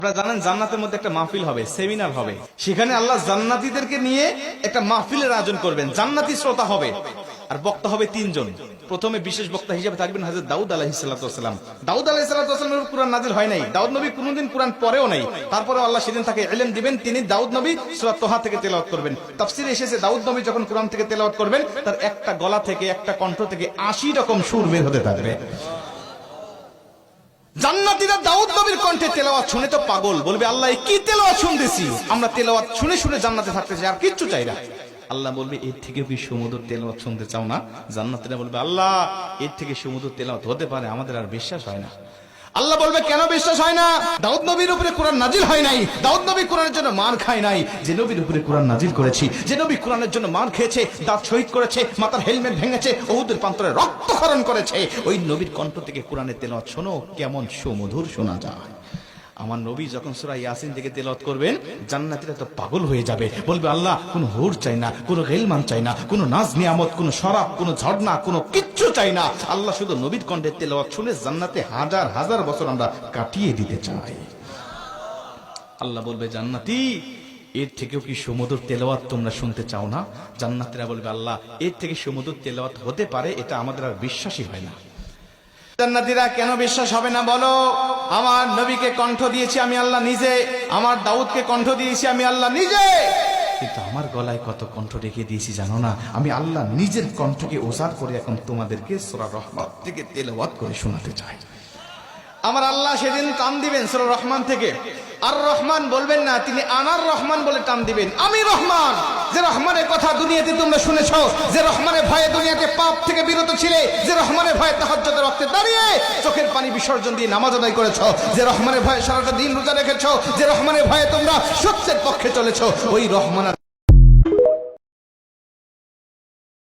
আপনারা জানেন জান্নাতের মধ্যে একটা মাহফিল হবে, সেমিনার হবে। সেখানে আল্লাহ জান্নাতীদেরকে নিয়ে একটা মাহফিলের আয়োজন করবেন। জান্নাতি শ্রোতা হবে আর বক্তা হবে তিনজন। প্রথমে বিশেষ বক্তা হিসেবে থাকবেন হযরত দাউদ আলাইহিস সালাম। দাউদ আলাইহিস সালামের কুরআন নাজিল হয় নাই, দাউদ নবী কোনদিন কুরআন পড়েও নাই। তারপরেও আল্লাহ সেদিন তাকে ইলম দিবেন, তিনি দাউদ নবী সূরা তোহা থেকে তেলাওয়াত করবেন। তাফসীরে এসেছে দাউদ নবী যখন কুরআন থেকে তেলাওয়াত করবেন তার একটা গলা থেকে, একটা কণ্ঠ থেকে ৮০ রকম সুর বের হতে থাকবে। জান্নাতীরা দাউদ নবীর কণ্ঠে তেলাওয়াত শুনে তো পাগল, বলবে আল্লাহ কি তেলাওয়াত শুনতেছি, আমরা তেলাওয়াত শুনে শুনে জান্নাতে থাকতে চাই, আর কিচ্ছু চাই না। আল্লাহ বলবে এর থেকে কি সুমধুর তেলাওয়াত শুনতে চাও না? জান্নাতীরা বলবে আল্লাহ এর থেকে সুমধুর তেলাওয়াত হতে পারে, আমাদের আর বিশ্বাস হয় না। আল্লাহ বলবে কেন বিশ্বাস হয় না? দাউদ নবীর উপরে কোরআন নাজিল হয় নাই, দাউদ নবী কোরআনের জন্য মার খায় নাই। যে নবীর উপরে কোরআন নাজিল করেছি, যে নবী কোরআনের জন্য মার খেয়েছে, দাঁত শহীদ করেছে, মাথার হেলমেট ভেঙেছে, উহুদের প্রান্তরে রক্তক্ষরণ করেছে, ওই নবীর কণ্ঠ থেকে কোরআনের তেলাওয়াত শোনো কেমন সুমধুর শোনা যায়। আমার নবী যখন সূরা ইয়াসিন থেকে তেলাওয়াত করবেন জান্নাতীরা তো পাগল হয়ে যাবে, বলবে আল্লাহ কোনো হুর চাই না, কোনো গিলমান চাই না, কোনো নাজ নিয়ামত, কোনো শরাব, কোনো ঝর্ণা, কোনো কিচ্ছু চাই না। আল্লাহ শুধু নবীর কণ্ঠে তেলাওয়াত শুনে জান্নাতে হাজার হাজার বছর আমরা কাটিয়ে দিতে চাই। আল্লাহ বলবে জান্নাতি এর থেকেও কি সুমধুর তেলাওয়াত তোমরা শুনতে চাও না? জান্নাতীরা বলবে আল্লাহ এর থেকে সুমধুর তেলাওয়াত হতে পারে, এটা আমাদের আর বিশ্বাসই হয় না। জান্নাতীরা কেন বিশ্বাস হবে না বলো? আমার নবীকে কণ্ঠ দিয়েছি আমি আল্লাহ নিজে, আমার দাউদকে কণ্ঠ দিয়েছি আমি আল্লাহ নিজে, কিন্তু আমার গলায় কত কণ্ঠ রেখে দিয়েছি জানো না? আমি আল্লাহ নিজের কণ্ঠকে ওজার করে এখন তোমাদেরকে সূরা রহমান থেকে তেলাওয়াত করে শোনাতে চাই। আমার আল্লাহ সেদিন টান দিবেন সূরা রহমান থেকে, আর রহমান বলবেন না, তিনি আনার রহমান বলে টান দিবেন। আমি রহমান, যে রহমানের কথা দুনিয়াতে তোমরা শুনেছো, যে রহমানের ভয়ে দুনিয়াতে পাপ থেকে বিরত ছিলে, যে রহমানের ভয়ে তাহাজ্জুদের ওয়াক্তে দাঁড়িয়ে চোখের পানি বিসর্জন দিয়ে নামাজ আদায় করেছো, যে রহমানের ভয়ে সারাটা দিন রোজা রেখেছো, যে রহমানের ভয়ে তোমরা সত্যের পক্ষে চলেছো, ওই রহমান